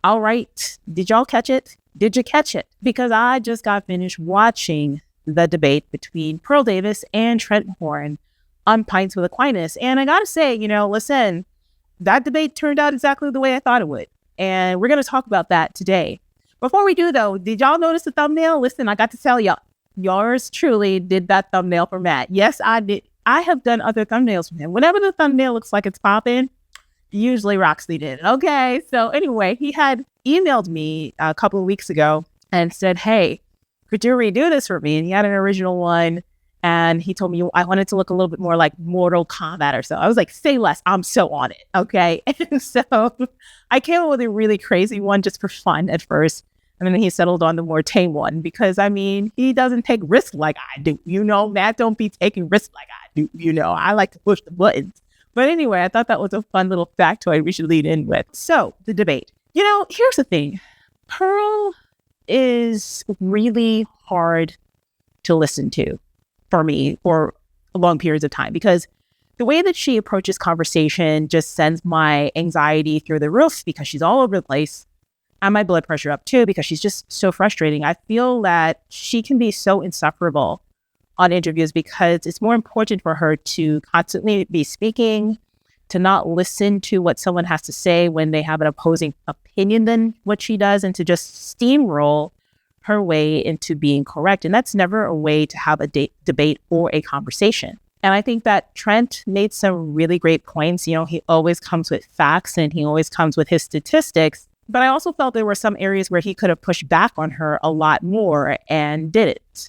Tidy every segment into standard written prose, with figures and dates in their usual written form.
All right. Did y'all catch it? Did you catch it? Because I just got finished watching the debate between Pearl Davis and Trent Horn on Pints with Aquinas. And I got to say, listen, that debate turned out exactly the way I thought it would. And we're going to talk about that today. Before we do, though, did y'all notice the thumbnail? Listen, I got to tell y'all, yours truly did that thumbnail for Matt. Yes, I did. I have done other thumbnails for him. Whenever the thumbnail looks like it's popping, usually Roxy did. Okay. So anyway, he had emailed me a couple of weeks ago and said, hey, could you redo this for me? And he had an original one. And he told me I wanted to look a little bit more like Mortal Kombat or so. I was like, say less. I'm so on it. Okay. And so I came up with a really crazy one just for fun at first. And then he settled on the more tame one because, he doesn't take risks like I do. Matt don't be taking risks like I do. I like to push the buttons. But anyway, I thought that was a fun little factoid we should lead in with. So the debate. Here's the thing. Pearl is really hard to listen to for me for long periods of time because the way that she approaches conversation just sends my anxiety through the roof because she's all over the place and my blood pressure up too because she's just so frustrating. I feel that she can be so insufferable on interviews because it's more important for her to constantly be speaking, to not listen to what someone has to say when they have an opposing opinion than what she does, and to just steamroll her way into being correct. And that's never a way to have a debate or a conversation. And I think that Trent made some really great points. He always comes with facts and he always comes with his statistics. But I also felt there were some areas where he could have pushed back on her a lot more and didn't.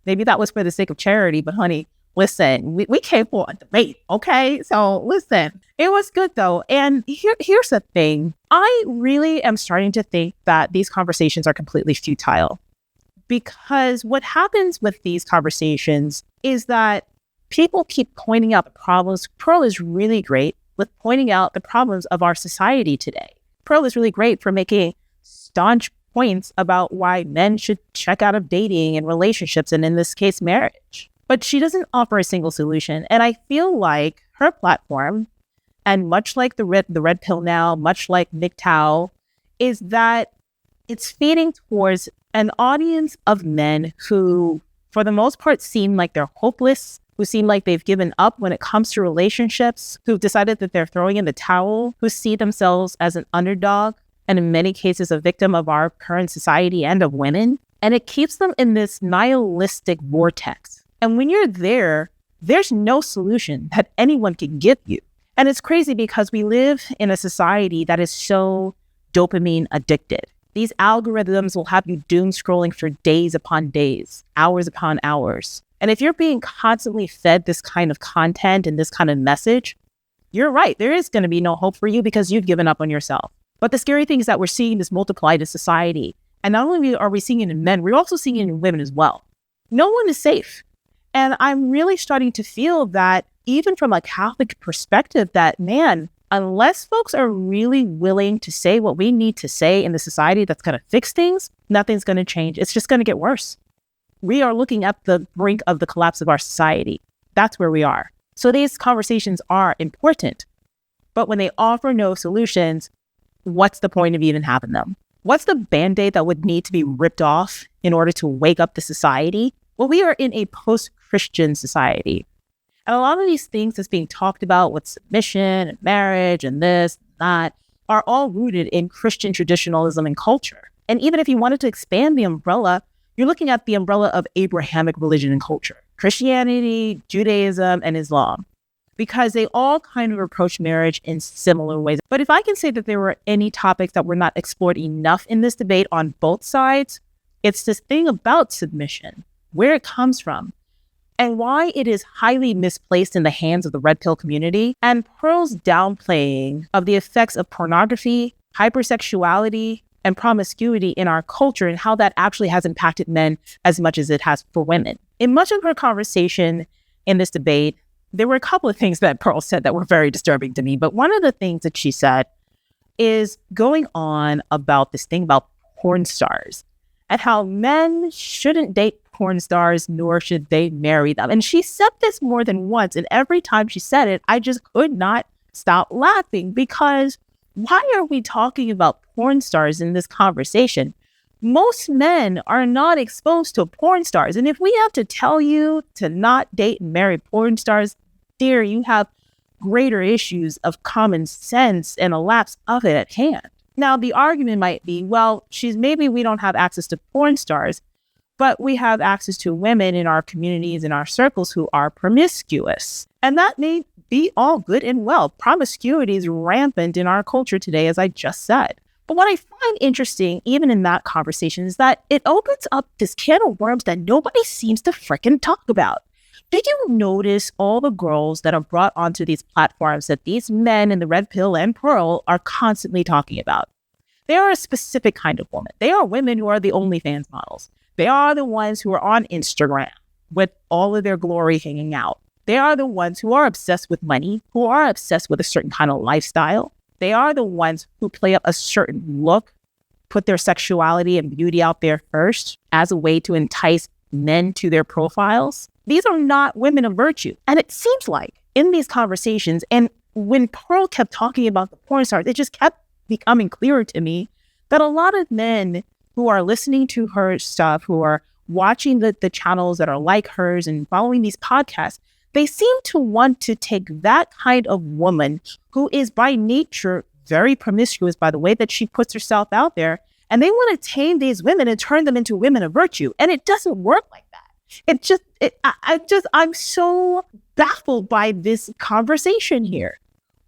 Maybe that was for the sake of charity, but honey, listen, we came for a debate, okay? So listen, it was good though. And here's the thing. I really am starting to think that these conversations are completely futile because what happens with these conversations is that people keep pointing out the problems. Pearl is really great with pointing out the problems of our society today. Pearl is really great for making staunch points about why men should check out of dating and relationships, and in this case, marriage. But she doesn't offer a single solution. And I feel like her platform, and much like the Red Pill Now, much like MGTOW, is that it's feeding towards an audience of men who, for the most part, seem like they're hopeless, who seem like they've given up when it comes to relationships, who've decided that they're throwing in the towel, who see themselves as an underdog, and in many cases, a victim of our current society and of women. And it keeps them in this nihilistic vortex. And when you're there, there's no solution that anyone can give you. And it's crazy because we live in a society that is so dopamine addicted. These algorithms will have you doom scrolling for days upon days, hours upon hours. And if you're being constantly fed this kind of content and this kind of message, you're right. There is going to be no hope for you because you've given up on yourself. But the scary thing is that we're seeing this multiplied in society. And not only are we seeing it in men, we're also seeing it in women as well. No one is safe. And I'm really starting to feel that even from a Catholic perspective, that, man, unless folks are really willing to say what we need to say in the society that's going to fix things, nothing's going to change. It's just going to get worse. We are looking at the brink of the collapse of our society. That's where we are. So these conversations are important. But when they offer no solutions, what's the point of even having them? What's the Band-Aid that would need to be ripped off in order to wake up the society? Well, we are in a post-Christian society. And a lot of these things that's being talked about with submission and marriage and this, that, are all rooted in Christian traditionalism and culture. And even if you wanted to expand the umbrella, you're looking at the umbrella of Abrahamic religion and culture, Christianity, Judaism, and Islam, because they all kind of approach marriage in similar ways. But if I can say that there were any topics that were not explored enough in this debate on both sides, it's this thing about submission, where it comes from, and why it is highly misplaced in the hands of the Red Pill community, and Pearl's downplaying of the effects of pornography, hypersexuality, and promiscuity in our culture, and how that actually has impacted men as much as it has for women. In much of her conversation in this debate, there were a couple of things that Pearl said that were very disturbing to me, but one of the things that she said is going on about this thing about porn stars and how men shouldn't date porn stars, nor should they marry them. And she said this more than once, and every time she said it, I just could not stop laughing, because why are we talking about porn stars in this conversation? Most men are not exposed to porn stars. And if we have to tell you to not date and marry porn stars, dear, you have greater issues of common sense and a lapse of it at hand. Now, the argument might be, well, maybe we don't have access to porn stars, but we have access to women in our communities, in our circles who are promiscuous. And that may be all good and well. Promiscuity is rampant in our culture today, as I just said. But what I find interesting, even in that conversation, is that it opens up this can of worms that nobody seems to frickin' talk about. Did you notice all the girls that are brought onto these platforms that these men in the red pill and pearl are constantly talking about? They are a specific kind of woman. They are women who are the OnlyFans models. They are the ones who are on Instagram with all of their glory hanging out. They are the ones who are obsessed with money, who are obsessed with a certain kind of lifestyle. They are the ones who play up a certain look, put their sexuality and beauty out there first as a way to entice men to their profiles. These are not women of virtue. And it seems like in these conversations, and when Pearl kept talking about the porn stars, it just kept becoming clearer to me that a lot of men who are listening to her stuff, who are watching the channels that are like hers and following these podcasts, they seem to want to take that kind of woman who is by nature very promiscuous by the way that she puts herself out there, and they want to tame these women and turn them into women of virtue. And it doesn't work like that. I'm so baffled by this conversation here.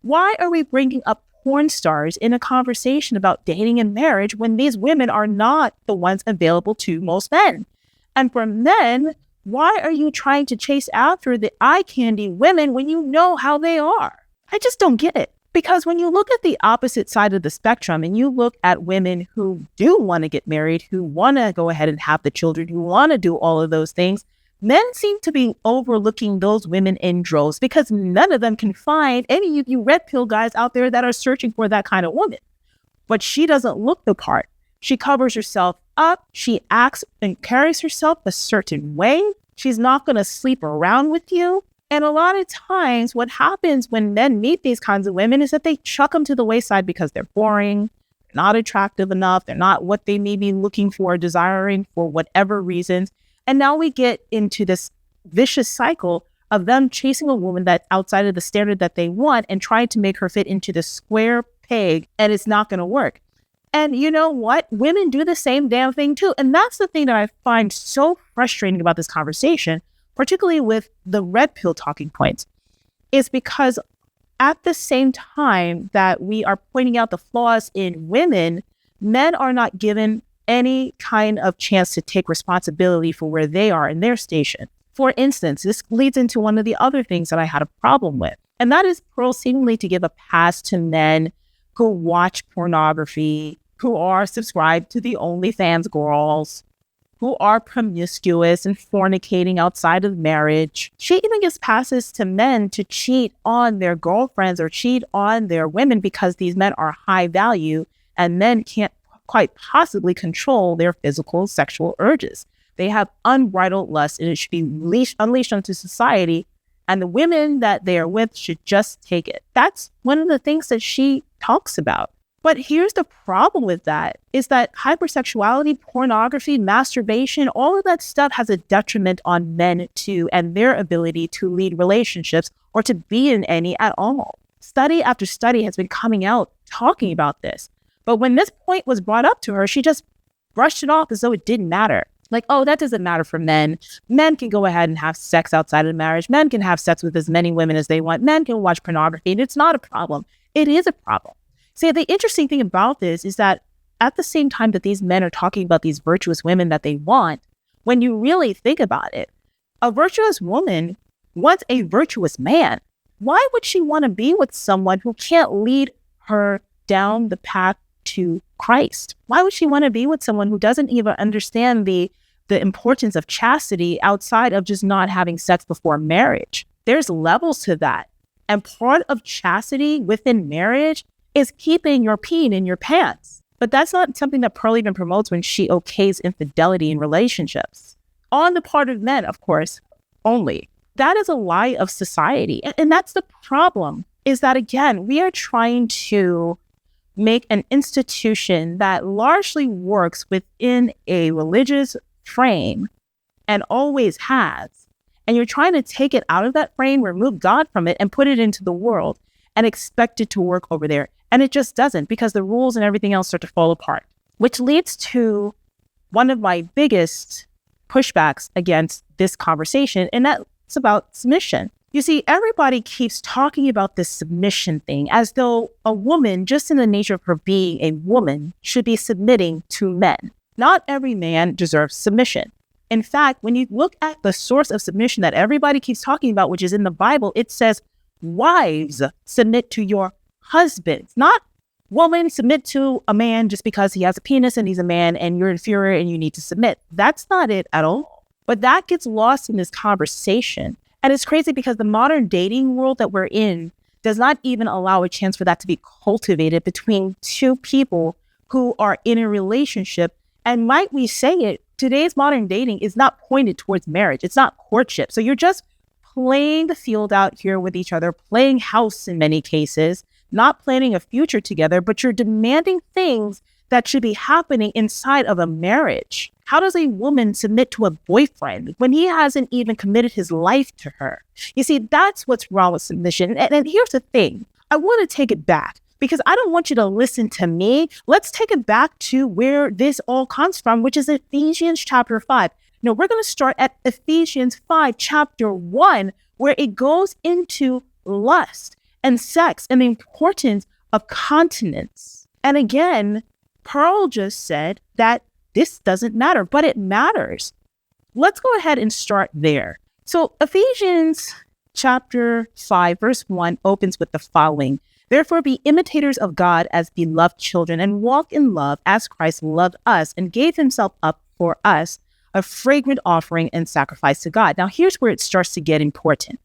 Why are we bringing up porn stars in a conversation about dating and marriage when these women are not the ones available to most men? And for men, why are you trying to chase after the eye candy women when you know how they are? I just don't get it. Because when you look at the opposite side of the spectrum and you look at women who do want to get married, who want to go ahead and have the children, who want to do all of those things, men seem to be overlooking those women in droves because none of them can find any of you red pill guys out there that are searching for that kind of woman. But she doesn't look the part. She covers herself up. She acts and carries herself a certain way. She's not going to sleep around with you. And a lot of times what happens when men meet these kinds of women is that they chuck them to the wayside because they're boring, they're not attractive enough, they're not what they may be looking for, desiring for whatever reasons. And now we get into this vicious cycle of them chasing a woman that's outside of the standard that they want and trying to make her fit into the square peg, and it's not going to work. And you know what? Women do the same damn thing too. And that's the thing that I find so frustrating about this conversation, particularly with the red pill talking points, is because at the same time that we are pointing out the flaws in women, men are not given any kind of chance to take responsibility for where they are in their station. For instance, this leads into one of the other things that I had a problem with, and that is Pearl seemingly to give a pass to men who watch pornography, who are subscribed to the OnlyFans girls, who are promiscuous and fornicating outside of marriage. She even gives passes to men to cheat on their girlfriends or cheat on their women because these men are high value and men can't quite possibly control their physical sexual urges. They have unbridled lust and it should be unleashed onto society, and the women that they are with should just take it. That's one of the things that she talks about. But here's the problem with that, is that hypersexuality, pornography, masturbation, all of that stuff has a detriment on men too, and their ability to lead relationships or to be in any at all. Study after study has been coming out talking about this. But when this point was brought up to her, she just brushed it off as though it didn't matter. Like, oh, that doesn't matter for men. Men can go ahead and have sex outside of marriage. Men can have sex with as many women as they want. Men can watch pornography, and it's not a problem. It is a problem. See, the interesting thing about this is that at the same time that these men are talking about these virtuous women that they want, when you really think about it, a virtuous woman wants a virtuous man. Why would she want to be with someone who can't lead her down the path to Christ? Why would she want to be with someone who doesn't even understand the importance of chastity outside of just not having sex before marriage? There's levels to that. And part of chastity within marriage is keeping your peen in your pants. But that's not something that Pearl even promotes when she okays infidelity in relationships. On the part of men, of course, only. That is a lie of society. And that's the problem, is that, again, we are trying to make an institution that largely works within a religious frame and always has, and you're trying to take it out of that frame, remove God from it, and put it into the world and expect it to work over there. And it just doesn't, because the rules and everything else start to fall apart, which leads to one of my biggest pushbacks against this conversation, and that's about submission. You see, everybody keeps talking about this submission thing as though a woman, just in the nature of her being a woman, should be submitting to men. Not every man deserves submission. In fact, when you look at the source of submission that everybody keeps talking about, which is in the Bible, it says, wives, submit to your husbands. Not woman, submit to a man just because he has a penis and he's a man and you're inferior and you need to submit. That's not it at all. But that gets lost in this conversation. And it's crazy because the modern dating world that we're in does not even allow a chance for that to be cultivated between two people who are in a relationship. And might we say it, today's modern dating is not pointed towards marriage. It's not courtship. So you're just playing the field out here with each other, playing house in many cases, not planning a future together, but you're demanding things that should be happening inside of a marriage. How does a woman submit to a boyfriend when he hasn't even committed his life to her? You see, that's what's wrong with submission. And here's the thing. I want to take it back because I don't want you to listen to me. Let's take it back to where this all comes from, which is Ephesians chapter 5. Now, we're going to start at Ephesians 5, chapter 1, where it goes into lust and sex and the importance of continence. And again, Pearl just said that this doesn't matter, but it matters. Let's go ahead and start there. So Ephesians chapter 5, verse 1 opens with the following. Therefore, be imitators of God as beloved children and walk in love as Christ loved us and gave himself up for us, a fragrant offering and sacrifice to God. Now, here's where it starts to get important.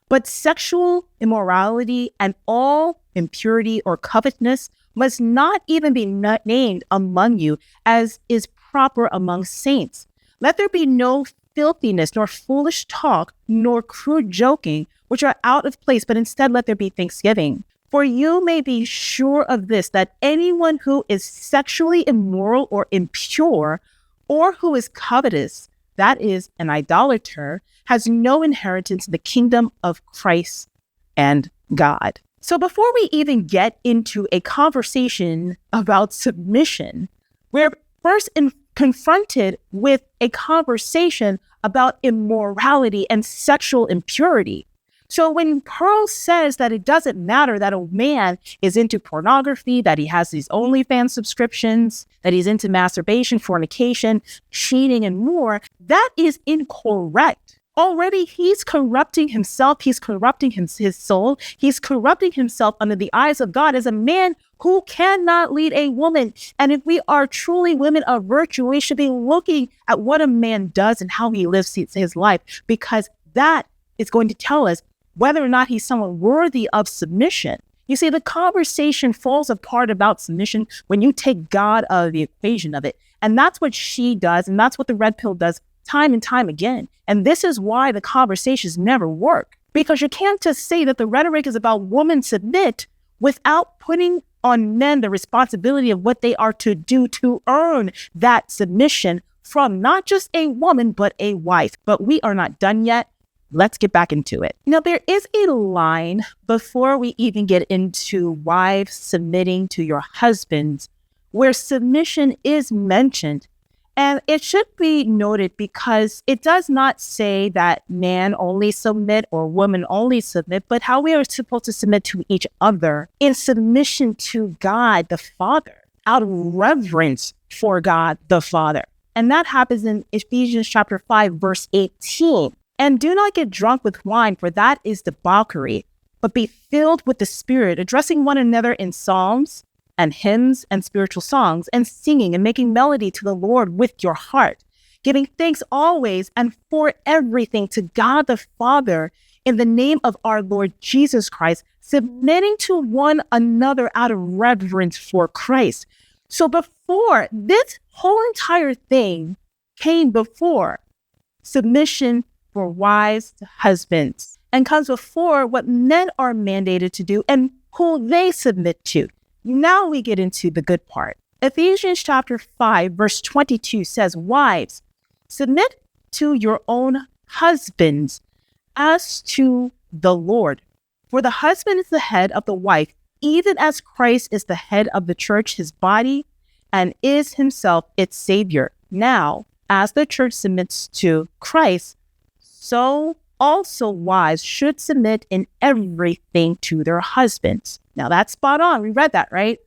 But sexual immorality and all impurity or covetousness must not even be named among you, as is proper among saints. Let there be no filthiness, nor foolish talk, nor crude joking, which are out of place, but instead let there be thanksgiving. For you may be sure of this, that anyone who is sexually immoral or impure, or who is covetous, that is, an idolater, has no inheritance in the kingdom of Christ and God. So before we even get into a conversation about submission, we're first confronted with a conversation about immorality and sexual impurity. So when Pearl says that it doesn't matter that a man is into pornography, that he has these OnlyFans subscriptions, that he's into masturbation, fornication, cheating, and more, that is incorrect. Already, he's corrupting himself. He's corrupting his soul. He's corrupting himself under the eyes of God as a man who cannot lead a woman. And if we are truly women of virtue, we should be looking at what a man does and how he lives his life, because that is going to tell us whether or not he's someone worthy of submission. You see, the conversation falls apart about submission when you take God out of the equation of it. And that's what she does. And that's what the red pill does time and time again. And this is why the conversations never work, because you can't just say that the rhetoric is about women submit without putting on men the responsibility of what they are to do to earn that submission from not just a woman, but a wife. But we are not done yet. Let's get back into it. Now, there is a line before we even get into wives submitting to your husbands where submission is mentioned. And it should be noted because it does not say that man only submit or woman only submit, but how we are supposed to submit to each other in submission to God the Father, out of reverence for God the Father. And that happens in Ephesians chapter 5, verse 18. And do not get drunk with wine, for that is debauchery, but be filled with the Spirit, addressing one another in psalms and hymns and spiritual songs, and singing and making melody to the Lord with your heart, giving thanks always and for everything to God the Father in the name of our Lord Jesus Christ, submitting to one another out of reverence for Christ. So before, this whole entire thing came before submission for wives to husbands, and comes before what men are mandated to do and who they submit to. Now we get into the good part. Ephesians chapter 5, verse 22 says, "Wives, submit to your own husbands as to the Lord. For the husband is the head of the wife, even as Christ is the head of the church, his body, and is himself its Savior. Now, as the church submits to Christ, so also wives should submit in everything to their husbands." Now that's spot on. We read that, right?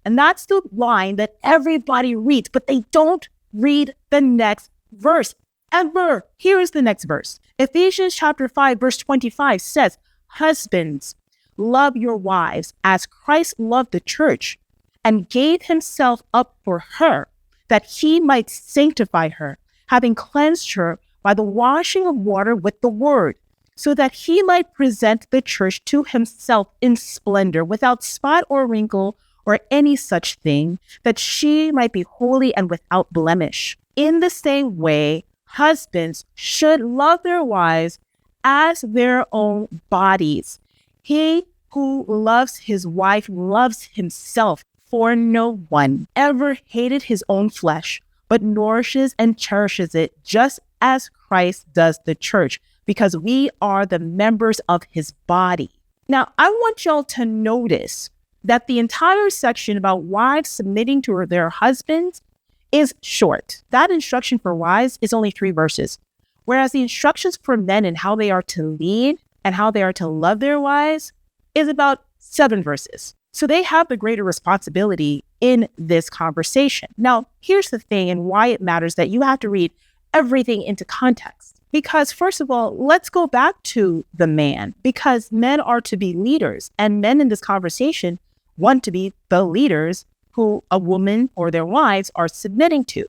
And that's the line that everybody reads, but they don't read the next verse ever. Here is the next verse. Ephesians chapter 5, verse 25 says, "Husbands, love your wives as Christ loved the church and gave himself up for her, that he might sanctify her, having cleansed her by the washing of water with the word, so that he might present the church to himself in splendor, without spot or wrinkle or any such thing, that she might be holy and without blemish. In the same way, husbands should love their wives as their own bodies. He who loves his wife loves himself, for no one ever hated his own flesh, but nourishes and cherishes it, just as Christ does the church, because we are the members of his body." Now, I want y'all to notice that the entire section about wives submitting to their husbands is short. That instruction for wives is only 3 verses, whereas the instructions for men and how they are to lead and how they are to love their wives is about 7 verses. So they have the greater responsibility in this conversation. Now, here's the thing and why it matters that you have to read everything into context. Because first of all, let's go back to the man, because men are to be leaders, and men in this conversation want to be the leaders who a woman or their wives are submitting to.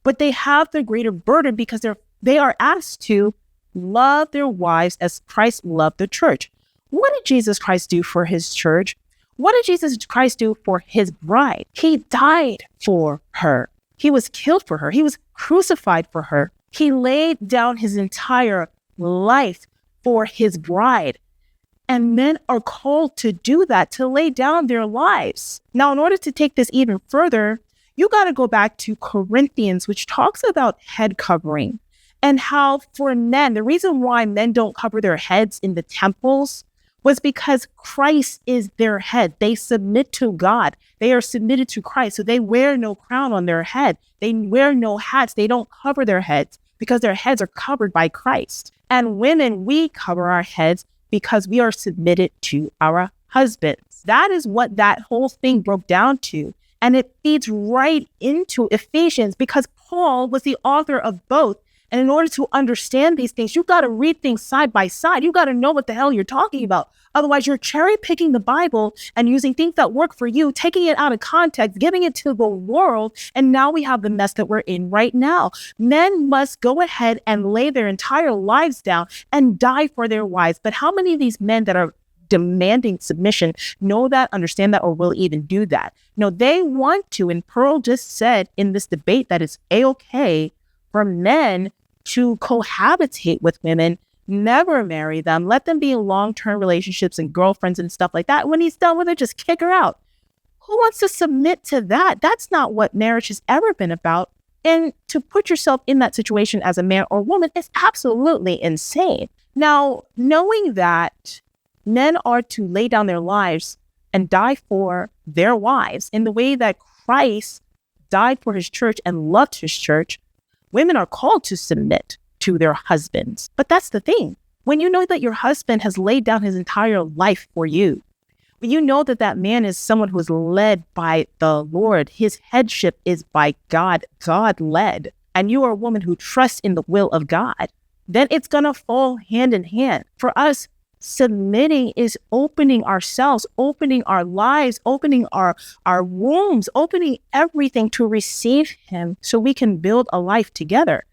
But they have the greater burden because they are asked to love their wives as Christ loved the church. What did Jesus Christ do for his church? What did Jesus Christ do for his bride? He died for her. He was killed for her. He was crucified for her. He laid down his entire life for his bride. And men are called to do that, to lay down their lives. Now, in order to take this even further, you got to go back to Corinthians, which talks about head covering and how for men, the reason why men don't cover their heads in the temples was because Christ is their head. They submit to God. They are submitted to Christ. So they wear no crown on their head. They wear no hats. They don't cover their heads because their heads are covered by Christ. And women, we cover our heads because we are submitted to our husbands. That is what that whole thing broke down to. And it feeds right into Ephesians because Paul was the author of both. And in order to understand these things, you got to read things side by side. You got to know what the hell you're talking about. Otherwise, you're cherry picking the Bible and using things that work for you, taking it out of context, giving it to the world. And now we have the mess that we're in right now. Men must go ahead and lay their entire lives down and die for their wives. But how many of these men that are demanding submission know that, understand that, or will even do that? No, they want to. And Pearl just said in this debate that it's A-okay for men to cohabitate with women, never marry them, let them be in long-term relationships and girlfriends and stuff like that. When he's done with her, just kick her out. Who wants to submit to that? That's not what marriage has ever been about. And to put yourself in that situation as a man or woman is absolutely insane. Now, knowing that men are to lay down their lives and die for their wives in the way that Christ died for his church and loved his church, women are called to submit to their husbands. But that's the thing. When you know that your husband has laid down his entire life for you, when you know that that man is someone who is led by the Lord, his headship is by God, God-led, and you are a woman who trusts in the will of God, then it's going to fall hand in hand. For us, submitting is opening ourselves, opening our lives, opening our wombs, opening everything to receive him so we can build a life together.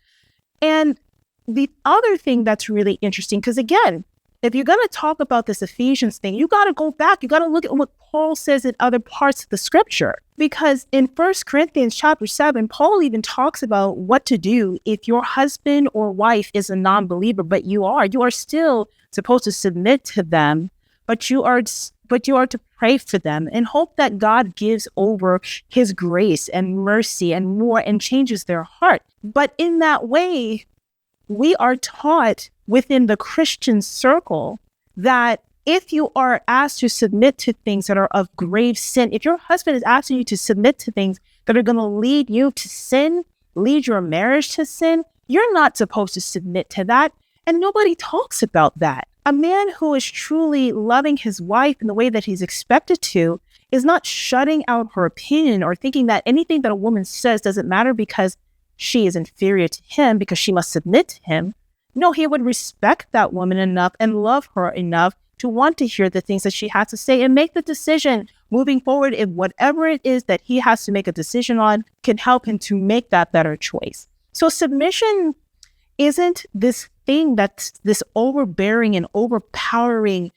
And the other thing that's really interesting, because again, if you're going to talk about this Ephesians thing, you got to go back. You got to look at what Paul says in other parts of the scripture. Because in 1 Corinthians chapter 7, Paul even talks about what to do if your husband or wife is a non-believer, but you are still supposed to submit to them but you are to pray for them and hope that God gives over his grace and mercy and more and changes their heart. But in that way, we are taught within the Christian circle that if you are asked to submit to things that are of grave sin, if your husband is asking you to submit to things that are going to lead you to sin, lead your marriage to sin, you're not supposed to submit to that. And nobody talks about that. A man who is truly loving his wife in the way that he's expected to is not shutting out her opinion or thinking that anything that a woman says doesn't matter because she is inferior to him because she must submit to him. No, he would respect that woman enough and love her enough to want to hear the things that she has to say and make the decision moving forward if whatever it is that he has to make a decision on can help him to make that better choice. So submission isn't this thing that's this overbearing and overpowering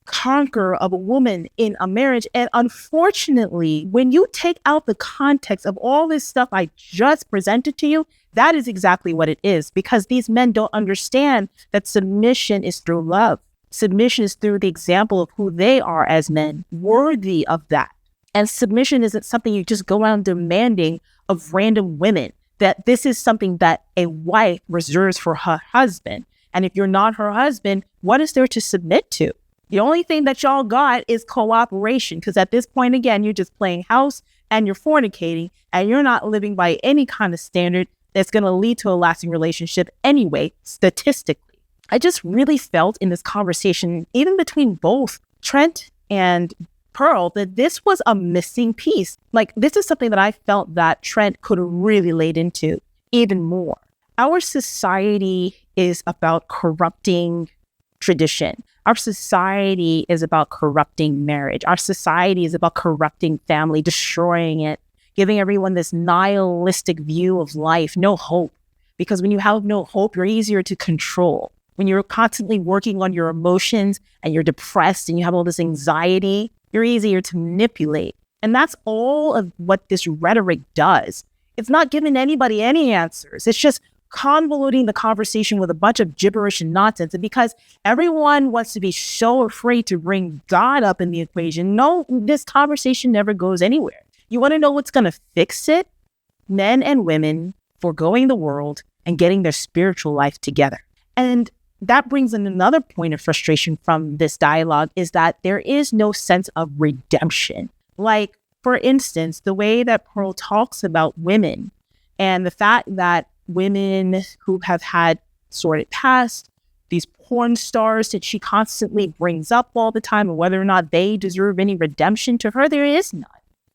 conqueror of a woman in a marriage. And unfortunately, when you take out the context of all this stuff I just presented to you, that is exactly what it is, because these men don't understand that submission is through love. Submission is through the example of who they are as men, worthy of that. And submission isn't something you just go around demanding of random women, that this is something that a wife reserves for her husband. And if you're not her husband, what is there to submit to? The only thing that y'all got is cooperation, because at this point, again, you're just playing house and you're fornicating and you're not living by any kind of standard that's going to lead to a lasting relationship anyway, statistically. I just really felt in this conversation, even between both Trent and Pearl, that this was a missing piece. Like, this is something that I felt that Trent could have really laid into even more. Our society is about corrupting tradition. Our society is about corrupting marriage. Our society is about corrupting family, destroying it, giving everyone this nihilistic view of life, no hope. Because when you have no hope, you're easier to control. When you're constantly working on your emotions and you're depressed and you have all this anxiety, you're easier to manipulate. And that's all of what this rhetoric does. It's not giving anybody any answers. It's just convoluting the conversation with a bunch of gibberish and nonsense. And because everyone wants to be so afraid to bring God up in the equation, no, this conversation never goes anywhere. You want to know what's going to fix it? Men and women foregoing the world and getting their spiritual life together. And that brings in another point of frustration from this dialogue, is that there is no sense of redemption. Like, for instance, the way that Pearl talks about women and the fact that women who have had sordid past, these porn stars that she constantly brings up all the time, and whether or not they deserve any redemption, to her, there is none.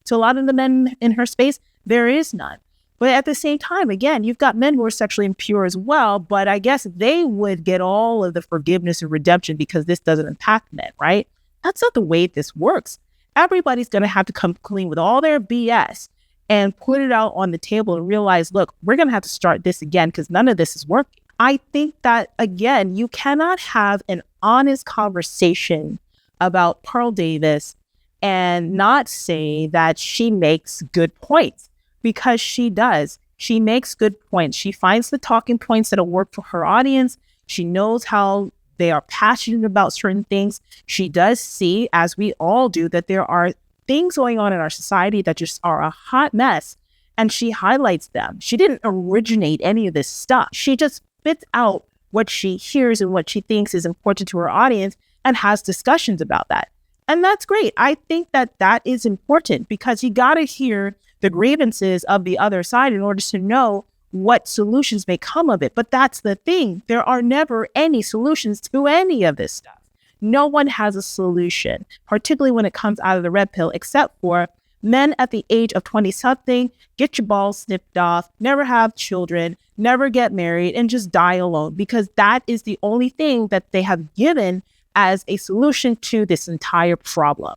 To a lot of the men in her space, there is none. But at the same time, again, you've got men who are sexually impure as well, but I guess they would get all of the forgiveness and redemption because this doesn't impact men, right? That's not the way this works. Everybody's going to have to come clean with all their BS and put it out on the table and realize, look, we're going to have to start this again because none of this is working. I think that, again, you cannot have an honest conversation about Pearl Davis and not say that she makes good points. Because she does. She makes good points. She finds the talking points that'll work for her audience. She knows how they are passionate about certain things. She does see, as we all do, that there are things going on in our society that just are a hot mess, and she highlights them. She didn't originate any of this stuff. She just spits out what she hears and what she thinks is important to her audience and has discussions about that. And that's great. I think that that is important because you got to hear the grievances of the other side in order to know what solutions may come of it. But that's the thing. There are never any solutions to any of this stuff. No one has a solution, particularly when it comes out of the red pill, except for men at the age of 20-something, get your balls snipped off, never have children, never get married, and just die alone, because that is the only thing that they have given as a solution to this entire problem.